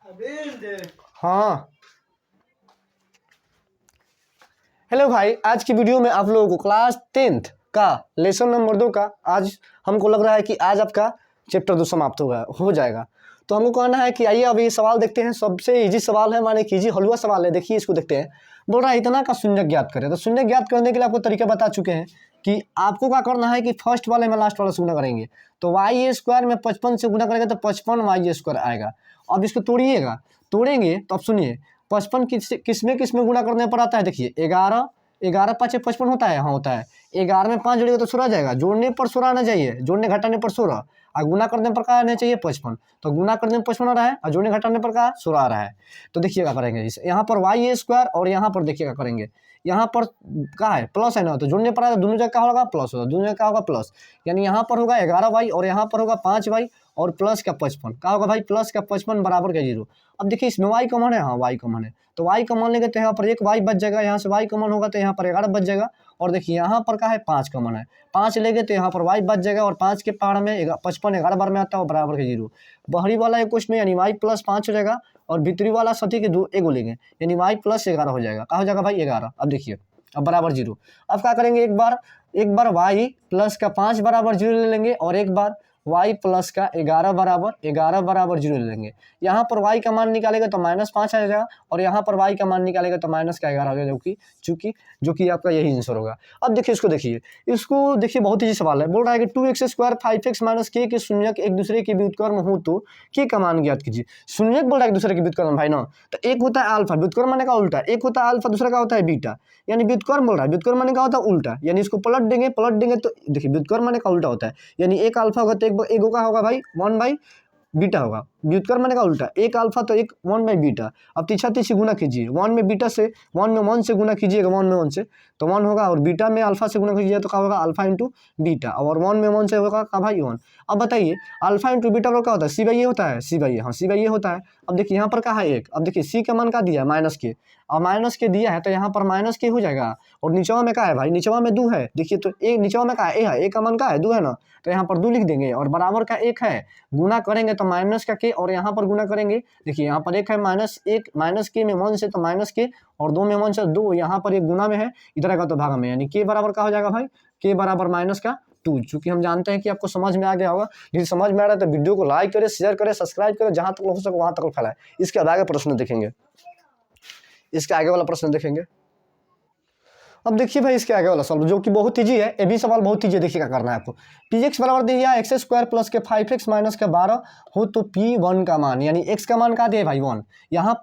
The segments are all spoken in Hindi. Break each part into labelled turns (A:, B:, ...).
A: हाँ हेलो भाई, आज की वीडियो में आप लोगों को क्लास 10th का लेसन नंबर 2 का आज हमको लग रहा है कि आज आपका चैप्टर 2 समाप्त हो जाएगा। तो हमको कहना है कि आइए अभी सवाल देखते हैं। सबसे इजी सवाल है, माने कि इजी हलवा सवाल है। देखिए इसको देखते हैं। बोल रहा है इतना का शून्यक ज्ञात करें। तो शून्यक ज्ञात करने के लिए आपको तरीका बता चुके हैं कि आपको क्या करना है कि फर्स्ट वाले में लास्ट वाला से गुना करेंगे। तो वाई स्क्वायर में 55 से गुना करेंगे तो 55 वाई स्क्वायर आएगा। अब इसको तोड़िएगा, तोड़ेंगे तो अब सुनिए 55 किस में गुना करने पर आता है। देखिए 11 11 5 55 होता है। हाँ होता है। 11 में 5 जोड़ेगा तो 16 जाएगा। जोड़ने पर 16 आना चाहिए, जोड़ने घटाने पर 16 और गुना करने पर क्या आना चाहिए 55। तो गुना करने में 55 आ रहा है और जोड़ने घटाने पर क्या 16 आ रहा है। तो देखिए क्या करेंगे, यहाँ पर वाई स्क्वायर और यहाँ पर देखिए क्या करेंगे। यहाँ पर क्या है प्लस है ना, तो जोड़ने पर आया दोनों जगह क्या होगा प्लस होगा, दोनों जगह क्या होगा प्लस। यानी यहाँ पर होगा 11 वाई और यहाँ पर होगा 5 वाई और प्लस का 55 क्या होगा भाई, प्लस का 55 बराबर का 0। अब देखिए इसमें वाई कॉमन है। हाँ वाई कॉमन है, तो वाई कॉमन लेंगे तो यहाँ पर एक वाई बच जाएगा। यहाँ से वाई कॉमन होगा तो यहाँ पर 11 बच जाएगा। और देखिए यहाँ पर क्या है 5 कॉमन है, 5 लेंगे तो यहाँ पर वाई बच जाएगा। और 5 के पार में 55 11 बार में आता है बराबर के 0। बाहरी वाला एक क्वेश्चन में यानी वाई प्लस 5 हो जाएगा और भीतरी वाला सती के दो एगो लेंगे यानी वाई प्लस 11 हो जाएगा। क्या हो जाएगा भाई 11। अब देखिए अब बराबर 0। अब क्या करेंगे, एक बार वाई प्लस का 5 बराबर 0 ले लेंगे और एक बार y प्लस का 11 बराबर 0 ले लेंगे। यहाँ पर y का मान निकालेगा तो -5 आ जाएगा और यहाँ पर y का मान निकालेगा तो माइनस का 11 हो जाएगा, जो कि आपका यही आंसर होगा। अब देखिए इसको देखिए बहुत ही सवाल है। बोल रहा है कि 2x square 5x minus k के शून्यक एक दूसरे के व्युत्क्रम हो तो k का मान ज्ञात कीजिए। शून्यक बोल रहा है एक दूसरे के व्युत्क्रम भाई ना, तो एक होता है अल्फा, व्युत्क्रम माने का उल्टा, एक होता है अल्फा दूसरा का होता है बीटा। यानी व्युत्क्रम बोल रहा है, व्युत्क्रम माने का होता है उल्टा, यानी इसको पलट देंगे तो देखिए व्युत्क्रम माने का उल्टा होता है। यानी एक अल्फा होगा तो एक का होगा भाई 1 बाई बीटा होगा। व्युत्क्रम माने का उल्टा, एक अल्फा तो एक 1 बाई बीटा। अब तीछा तीछी गुना कीजिए, 1 में बीटा से 1 में 1 से गुना कीजिएगा, 1 में 1 से तो 1 होगा और बीटा में अल्फा से गुना कीजिए तो क्या होगा अल्फा इंटू बीटा और 1 में 1 से होगा क्या भाई 1। अब बताइए अल्फा इंटू बीटा पर क्या होता है, सी बाई ए होता है, सी बाई ए। हाँ सी बाई ए होता है। अब देखिए यहाँ पर क्या है 1। अब देखिए सी का मान क्या दिया है माइनस के, और माइनस के दिया है तो यहाँ पर माइनस के हो जाएगा। और नीचवा में क्या है भाई, नीचवा में 2 है। देखिए तो एक नीचवा में क्या है, ए है, ए का मान क्या है 2 है ना, तो यहाँ पर 2 लिख देंगे और बराबर का 1 है। गुना करेंगे तो माइनस का के और यहाँ पर गुना करेंगे। देखिए यहाँ पर 1 है -1 माइनस के में 1 से तो माइनस के और 2 में 1 से 2, यहाँ पर एक गुना में है, इधर का तो भागा में, यानी के बराबर का हो जाएगा भाई के बराबर -2। चूंकि हम जानते हैं कि आपको समझ में आ गया होगा। यदि समझ में आ रहा है तो वीडियो को लाइक करें, शेयर करें, सब्सक्राइब करें, जहां तक हो सके वहां तक फैलाएं। इसके आगे प्रश्न देखेंगे, इसके आगे वाला प्रश्न देखेंगे। अब देखिए भाई इसके आगे वाला सवाल जो कि बहुत ईजी है, ये भी सवाल बहुत ईजी है। देखिए क्या करना है आपको, px बराबर दिया एक्स स्क्वायर प्लस के 5x माइनस के 12 हो तो p1 का मान, यानी x का मान क्या दिया भाई 1। यहाँ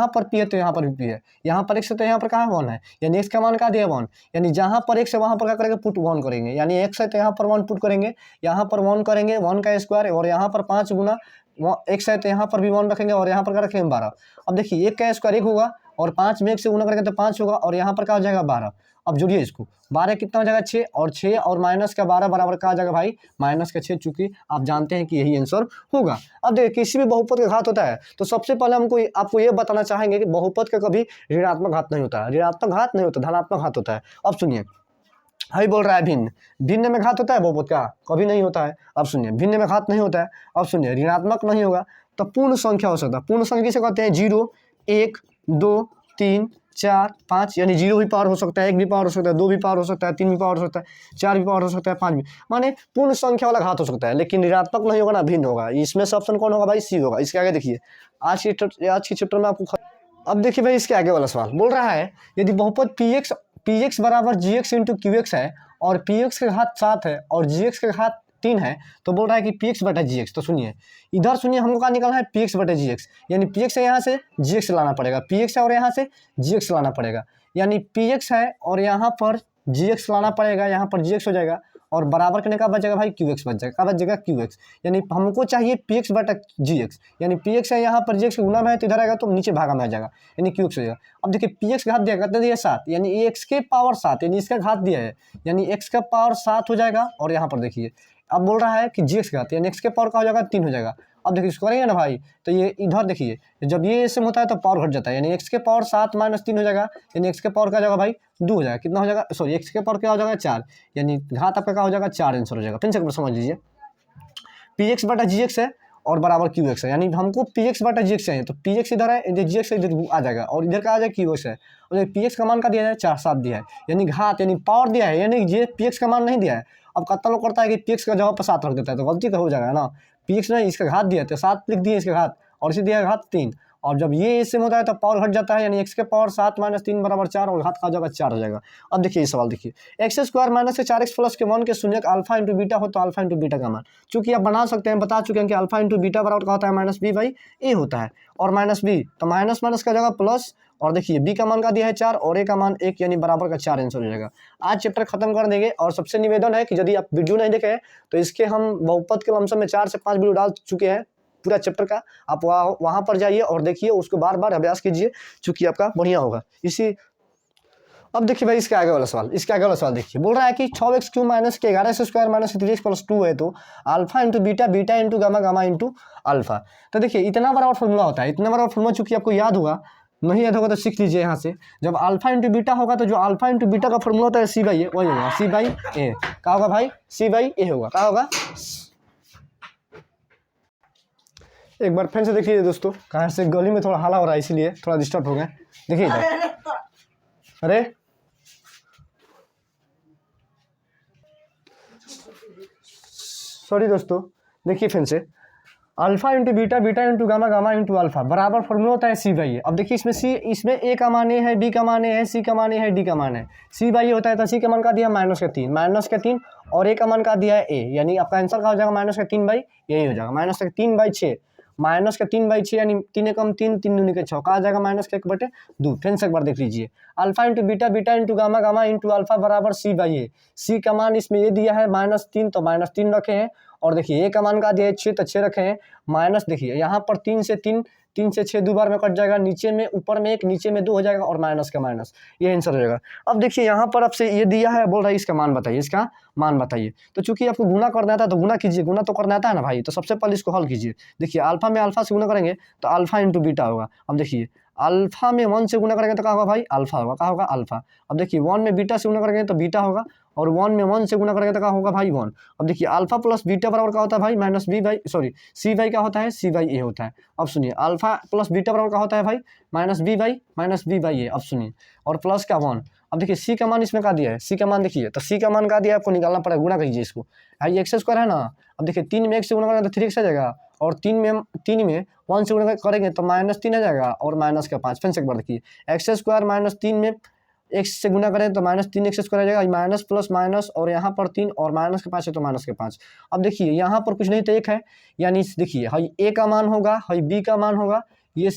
A: पर p है तो यहाँ पर भी p है, यहाँ पर x है तो यहाँ पर कहाँ 1 है, यानी x का मान क्या दिया 1। यानी जहाँ पर x है वहाँ पर क्या करेंगे पुट 1 करेंगे, यानी x है तो यहाँ पर 1 पुट करेंगे, यहाँ पर 1 करेंगे 1 का स्क्वायर और यहाँ पर 5 गुना x है तो यहाँ पर भी 1 रखेंगे और यहाँ पर क्या रखेंगे 12। अब देखिए 1 का स्क्वायर 1 होगा और 5 में 1 से गुना करेंगे तो 5 होगा और यहाँ पर क्या हो जाएगा 12। अब जुड़िए इसको, 12 कितना हो जाएगा 6 और 6 और माइनस का 12 बराबर क्या आ जाएगा भाई -6, चूंकि आप जानते हैं कि यही आंसर होगा। अब देखिए किसी भी बहुपद का घात होता है तो सबसे पहले हमको आपको ये बताना चाहेंगे कि बहुपद का कभी ऋणात्मक घात नहीं होता है, ऋणात्मक घात नहीं होता, धनात्मक घात होता है। अब सुनिए भाई बोल रहा है भिन्न में घात होता है बहुपद का, कभी नहीं होता है। अब सुनिए भिन्न में घात नहीं होता है। अब सुनिए ऋणात्मक नहीं होगा तो पूर्ण संख्या हो सकता है। पूर्ण संख्या किसे कहते हैं, 0 1 2 3 4 5, यानी 0 भी पावर हो सकता है, 1 भी पावर हो सकता है, 2 भी पावर हो सकता है, 3 भी पावर हो सकता है, 4 भी पावर हो सकता है, 5 भी, माने पूर्ण संख्या वाला घात हो सकता है। लेकिन ऋणात्मक नहीं होगा ना भिन्न होगा। इसमें से ऑप्शन कौन होगा भाई, सी होगा। इसके आगे देखिए आज के चैप्टर में आपको। अब देखिए भाई इसके आगे वाला सवाल बोल रहा है यदि बहुपद px बराबर gx इंटू qx है और px का घात 7 है और gx का घात 3 है तो बोल रहा है कि px बटा gx। तो सुनिए इधर सुनिए हमको क्या निकालना है px बटा gx, यानी px है यहाँ से gx लाना पड़ेगा, px है और यहाँ से gx लाना पड़ेगा, यानी px है और यहाँ पर gx लाना पड़ेगा, यहाँ पर gx हो जाएगा और बराबर करने का बचेगा भाई qx बच जाएगा, क्या बच जाएगा qx। यानी हमको चाहिए px बटा gx, यानी px है यहाँ पर gx के गुना में है तो इधर आएगा तो नीचे भागा में आ जाएगा, यानी qx हो जाएगा। अब देखिए px का घात दिया कितना दिया 7, यानी x के पावर 7, यानी इसका घात दिया है, यानी x का पावर 7 हो जाएगा। और यहाँ पर देखिए अब बोल रहा है कि gx का घात यानी x के पावर का हो जाएगा 3 हो जाएगा। अब देखिए इसको करेंगे ना भाई तो ये इधर देखिए जब ये सेम होता है तो पावर घट जाता है, यानी x के पावर 7 माइनस 3 हो जाएगा, यानी x के पावर का जाएगा भाई 2 हो जाएगा। कितना हो जाएगा, सॉरी x के पावर क्या हो जाएगा 4, यानी घात आपका क्या हो जाएगा 4 आंसर हो जाएगा। फिर से समझ लीजिए px बटा gx है और बराबर क्यू एक्स है, यानी हमको पी एक्स बटा जी एक्स चाहिए, तो पी एक्स इधर है, इधर जी एक्स इधर आ जाएगा और इधर का आ जाएगा क्यू एक्स है। और पी एक्स का मान का दिया है 4 7 दिया है, यानी घात यानी पावर दिया है, यानी ये पी एक्स का मान नहीं दिया है। अब कितना लोग करता है कि पी एक्स का जगह पर 7 रख देता है, तो गलती तो हो जाएगा ना। पी एक्स नहीं, इसका घात दिया है तो 7 लिख दिए इसका घात, और इसे दिया है घात 3, और जब ये इससे होता है तो पावर घट जाता है, यानी एक्स के पावर 7 - 3 बराबर 4, और घात का जगह 4 हो जाएगा। अब देखिए ये सवाल देखिए, x square minus 4x plus के 1 के शून्य का अल्फा इंटू बीटा हो तो अल्फा इंटू बीटा का मान, चूंकि आप बना सकते हैं, बता चुके हैं कि अल्फा इंटू बीटा बराबर का होता है माइनस बी बाई ए होता है, और माइनस बी तो माइनस माइनस का जगह प्लस, और देखिए बी का मान का दिया है 4 और ए का मान 1, यानी बराबर का 4 आंसर हो जाएगा। आज चैप्टर खत्म कर देंगे, और सबसे निवेदन है कि यदि आप वीडियो नहीं देखे हैं तो इसके हम बहुपद के लमसम में 4 से 5 वीडियो डाल चुके हैं पूरा चैप्टर का, आप वहाँ पर जाइए और देखिए, उसको बार बार अभ्यास कीजिए, चूंकि आपका बढ़िया होगा इसी। अब देखिए भाई इसके आगे वाला सवाल, इसके आगे वाला सवाल देखिए, बोल रहा है कि 6x क्यू माइनस के 11 स्क्वायर माइनस 3x प्लस 2 है तो alpha into beta, beta into gamma, gamma into alpha. तो देखिए इतना बड़ा फॉर्मूला होता है, इतना बड़ा फॉर्मूला चूंकि आपको याद होगा, नहीं याद होगा तो सीख लीजिए यहाँ से। जब अल्फा इंटू बीटा होगा तो जो अल्फा इंटू बीटा का फॉर्मूला होता है सी बाई ए, वही होगा सी बाई ए। क्या होगा भाई? सी बाई ए होगा। क्या होगा? एक बार फिर से देखिए दोस्तों, कहाँ से गली में थोड़ा हाला हो रहा है इसलिए थोड़ा डिस्टर्ब हो गया। देखिए इधर, अरे सॉरी दोस्तों, देखिए फिर से alpha into beta, beta into gamma, gamma into alpha बराबर फॉर्मूला होता है सी बाई ए। अब देखिए इसमें सी, इसमें ए का मान ए है, बी का मान ए है, सी का मान ए है, डी का मान है। सी बाई ए होता है तो सी का मान का दिया -3, -3 और ए का मान का दिया है ए, यानी आपका आंसर का हो जाएगा -3 बाई यही हो जाएगा, -3 बाई 6, -3 बाई 6 यानी 3 एकम 3, 3 दूनी के 6, कहा जाएगा -1/2। फिर से एक बार देख लीजिए, alpha into beta, beta into gamma, gamma into alpha बराबर सी बाई ए। सी का मान इसमें ये दिया है -3, तो -3 रखे हैं, और देखिए ए का मान का दिया है 6, तो 6 रखे हैं, माइनस देखिए यहाँ पर 3 से 3, 3 से 6 दो बार में कट जाएगा, नीचे में ऊपर में 1, नीचे में 2 हो जाएगा, और माइनस का माइनस, ये आंसर हो जाएगा। अब देखिए यहाँ पर आपसे ये दिया है, बोल रहा है इसका मान बताइए, इसका मान बताइए। तो चूंकि आपको गुना करना आता है तो गुना कीजिए, गुना तो करना आता है ना भाई, तो सबसे पहले इसको हल कीजिए। देखिए अल्फा में अल्फा से गुना करेंगे तो अल्फा इंटू बीटा होगा। अब देखिए अल्फा में 1 से गुना करेंगे तो क्या होगा भाई? अल्फा होगा। क्या होगा? अल्फा। अब देखिए 1 में बीटा से गुना करेंगे तो बीटा होगा, और 1 में 1 से गुना करेंगे तो क्या होगा भाई? 1। अब देखिए अल्फा प्लस बीटा बराबर क्या होता है भाई? Minus B by, sorry C by क्या होता है? सी बाई ए होता है। अब सुनिए अल्फा प्लस बीटा बराबर क्या होता है भाई? माइनस बी बाई ए। अब सुनिए, और प्लस का 1। अब देखिए सी का मान इसमें क्या दिया है? सी का मान देखिए, तो सी का मान क्या दिया है आपको निकालना पड़ेगा, गुना कीजिए इसको। ये एक्स स्क्वायर है ना, अब देखिए 3 में 1 से गुना करेंगे तो 3x आ जाएगा, और 3 में 1 से गुना करेंगे तो -3 आ जाएगा, और माइनस का 5। फिर से एक बार देखिए, एक्स स्क्वायर -3 में x से गुना करें तो -3x स्क्वायर आ जाएगा, माइनस प्लस माइनस, और यहाँ पर 3 और माइनस के 5 है तो -5। अब देखिए यहाँ पर कुछ नहीं तो 1 है, यानी देखिए हाई ए का मान होगा, हाई बी का मान होगा, ये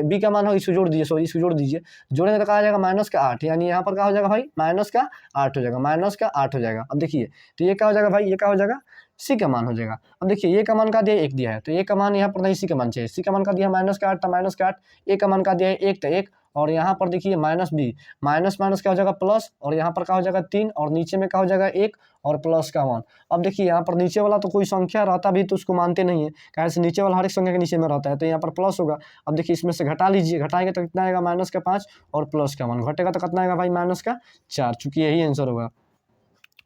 A: बी का मान होगा, इसको जोड़ दीजिए, सॉरी इसको जोड़ दीजिए, जोड़ने का आ जाएगा -8, यानी यहाँ पर क्या हो जाएगा भाई? -8 हो जाएगा, -8 हो जाएगा। अब देखिए तो ये क्या हो जाएगा भाई? ये क्या हो जाएगा? सी का मान हो जाएगा। अब देखिए ये का मान का दिया 1 दिया है, तो ए का मान यहाँ पर नहीं, सी का मान चाहिए, सी का मान का दिया -8 तो -8, ए का मान का दिया है 1 तो 1, और यहाँ पर देखिए माइनस बी, माइनस माइनस क्या हो जाएगा? प्लस, और यहाँ पर क्या हो जाएगा? 3, और नीचे में क्या हो जाएगा? 1 और प्लस का 1। अब देखिए यहाँ पर नीचे वाला तो कोई संख्या रहता भी तो उसको मानते नहीं है, कैसे नीचे वाला हर एक संख्या के नीचे में रहता है, तो यहाँ पर प्लस होगा। अब देखिए इसमें से घटा लीजिए, घटाएंगे तो कितना आएगा? -5 और प्लस का 1, घटेगा तो कितना आएगा भाई? -4, चूँकि यही आंसर होगा।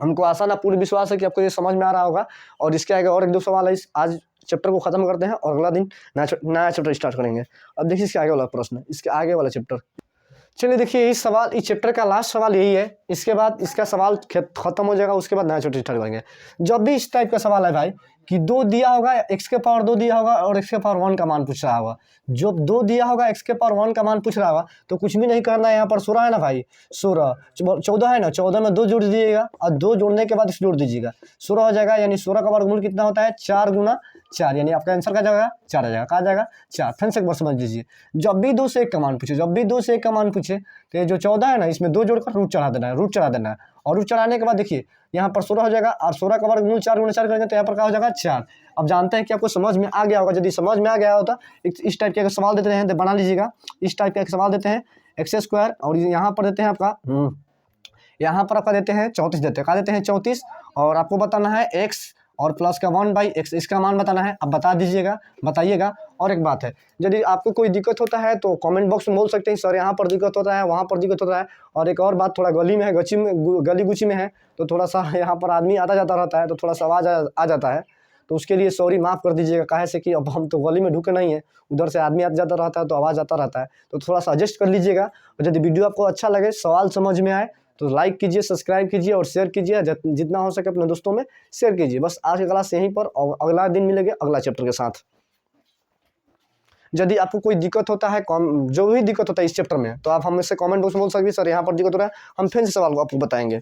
A: हमको आशा ना पूरी विश्वास है कि आपको ये समझ में आ रहा होगा, और इसके आगे और 1-2 सवाल है, आज चैप्टर को खत्म करते हैं और अगला दिन नया चैप्टर स्टार्ट करेंगे। अब देखिए इसके आगे वाला प्रश्न, इसके आगे वाला चैप्टर। चलिए देखिए इस चैप्टर का लास्ट सवाल यही है, इसके बाद इसका सवाल खत्म हो जाएगा, उसके बाद नया चैप्टर स्टार्ट करेंगे। जब भी इस टाइप का सवाल है भाई कि 2 दिया होगा, x के पावर 2 दिया होगा और x के पावर 1 का मान पूछ रहा होगा, जब 2 दिया होगा, x के पावर 1 का मान पूछ रहा होगा, तो कुछ भी नहीं करना है। यहाँ पर 16 है ना भाई, 16 14 है ना, 14 में 2 जोड़ दीजिएगा, और 2 जोड़ने के बाद इसे जोड़ दीजिएगा, 16 हो जाएगा, यानी 16 का वर्गमूल कितना होता है? 4 गुना 4, यानी आपका आंसर का जाएगा 4 आ जाएगा। कहा जाएगा 4। फिर से एक बार समझ लीजिए, जब भी 2 से 1 का मान पूछे, जब भी 2 से 1 का मान पूछे, तो ये जो 14 है ना, इसमें 2 जोड़कर रूट चढ़ा देना है, रूट चढ़ा देना है, और रूट चढ़ाने के बाद देखिए यहाँ पर 16 हो जाएगा, और 16 का वर्गमूल 4 गुना 4 करेंगे तो यहाँ पर क्या हो जाएगा? 4। अब जानते हैं कि आपको समझ में आ गया होगा, यदि समझ में आ गया होता इस टाइप के अगर सवाल देते हैं तो बना लीजिएगा। इस टाइप के सवाल देते हैं एक्स स्क्वायर, और यहाँ पर देते हैं आपका यहाँ पर आपका देते हैं 34 देते हैं, क्या देते हैं? 34, और आपको बताना है x और प्लस का 1/x, इसका मान बताना है। अब बता दीजिएगा, बताइएगा। और एक बात है, यदि आपको कोई दिक्कत होता है तो कमेंट बॉक्स में बोल सकते हैं, सर यहाँ पर दिक्कत होता है, वहाँ पर दिक्कत होता है। और एक और बात, थोड़ा गली में है, गली गुची में है, तो थोड़ा सा यहाँ पर आदमी आता जाता रहता है, तो थोड़ा सा आवाज़ आ जाता है, तो उसके लिए सॉरी, माफ़ कर दीजिएगा। काहे से कि अब हम तो गली में ढुके नहीं हैं, उधर से आदमी आता जाता रहता है तो आवाज़ आता रहता है, तो थोड़ा सा एडजस्ट कर लीजिएगा। और यदि वीडियो आपको अच्छा लगे, सवाल समझ में आए तो लाइक कीजिए, सब्सक्राइब कीजिए और शेयर कीजिए। जितना हो सके अपने दोस्तों में शेयर कीजिए। बस आज की क्लास यहीं पर, और अगला दिन मिलेंगे अगला चैप्टर के साथ। यदि आपको कोई दिक्कत होता है, जो भी दिक्कत होता है इस चैप्टर में, तो आप हमसे कमेंट बॉक्स में बोल सकते हैं, सर यहाँ पर दिक्कत हो रहा है, हम फिर से सवाल को आपको बताएंगे।